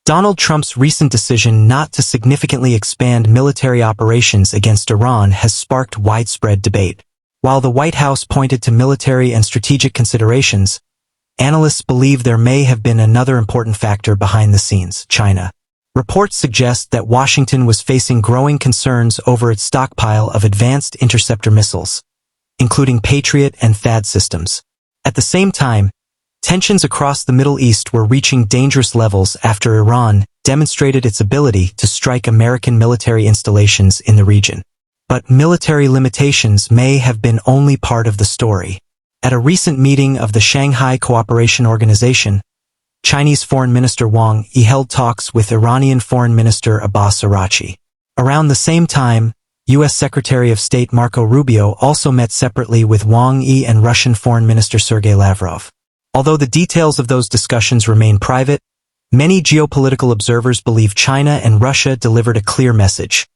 Donald Trump's recent decision not to significantly expand military operations against Iran has sparked widespread debate. While the White House pointed to military and strategic considerations, analysts believe there may have been another important factor behind the scenes: China. Reports suggest that Washington was facing growing concerns over its stockpile of advanced interceptor missiles, including Patriot and THAAD systems. At the same time, tensions across the Middle East were reaching dangerous levels after Iran demonstrated its ability to strike American military installations in the region. But military limitations may have been only part of the story. At a recent meeting of the Shanghai Cooperation Organization, Chinese Foreign Minister Wang Yi held talks with Iranian Foreign Minister Abbas Araghchi. Around the same time, U.S. Secretary of State Marco Rubio also met separately with Wang Yi and Russian Foreign Minister Sergei Lavrov. Although the details of those discussions remain private, many geopolitical observers believe China and Russia delivered a clear message.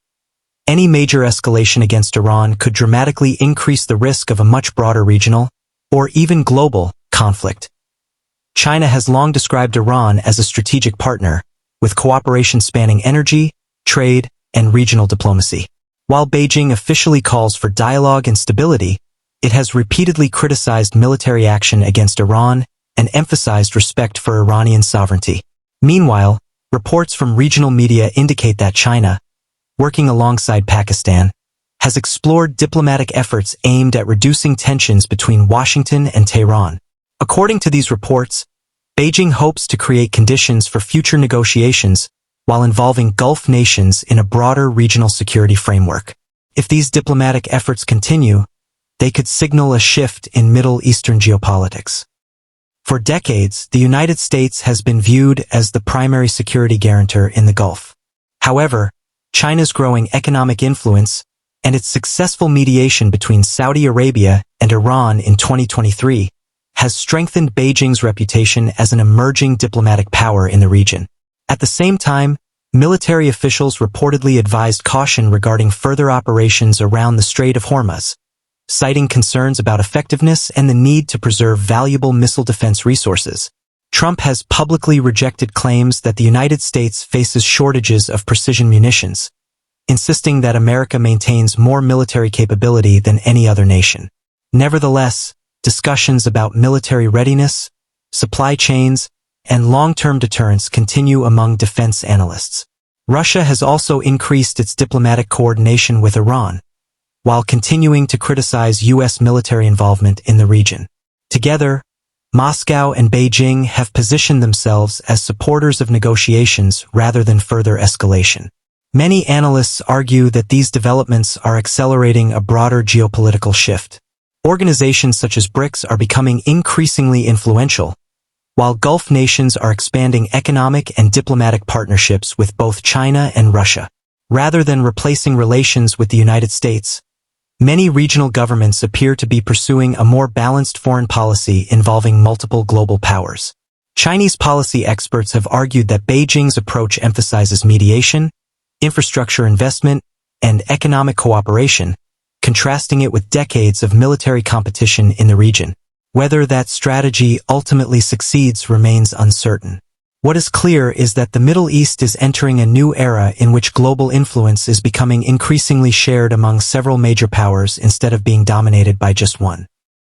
Any major escalation against Iran could dramatically increase the risk of a much broader regional, or even global, conflict. China has long described Iran as a strategic partner, with cooperation spanning energy, trade, and regional diplomacy. While Beijing officially calls for dialogue and stability, it has repeatedly criticized military action against Iran and emphasized respect for Iranian sovereignty. Meanwhile, reports from regional media indicate that China, working alongside Pakistan, has explored diplomatic efforts aimed at reducing tensions between Washington and Tehran. According to these reports, Beijing hopes to create conditions for future negotiations while involving Gulf nations in a broader regional security framework. If these diplomatic efforts continue, they could signal a shift in Middle Eastern geopolitics. For decades, the United States has been viewed as the primary security guarantor in the Gulf. However, China's growing economic influence and its successful mediation between Saudi Arabia and Iran in 2023 has strengthened Beijing's reputation as an emerging diplomatic power in the region. At the same time, military officials reportedly advised caution regarding further operations around the Strait of Hormuz, citing concerns about effectiveness and the need to preserve valuable missile defense resources. Trump has publicly rejected claims that the United States faces shortages of precision munitions, insisting that America maintains more military capability than any other nation. Nevertheless, discussions about military readiness, supply chains, and long-term deterrence continue among defense analysts. Russia has also increased its diplomatic coordination with Iran, while continuing to criticize U.S. military involvement in the region. Together, Moscow and Beijing have positioned themselves as supporters of negotiations rather than further escalation. Many analysts argue that these developments are accelerating a broader geopolitical shift. Organizations such as BRICS are becoming increasingly influential, while Gulf nations are expanding economic and diplomatic partnerships with both China and Russia. Rather than replacing relations with the United States, many regional governments appear to be pursuing a more balanced foreign policy involving multiple global powers. Chinese policy experts have argued that Beijing's approach emphasizes mediation, infrastructure investment, and economic cooperation, contrasting it with decades of military competition in the region. Whether that strategy ultimately succeeds remains uncertain. What is clear is that the Middle East is entering a new era in which global influence is becoming increasingly shared among several major powers instead of being dominated by just one.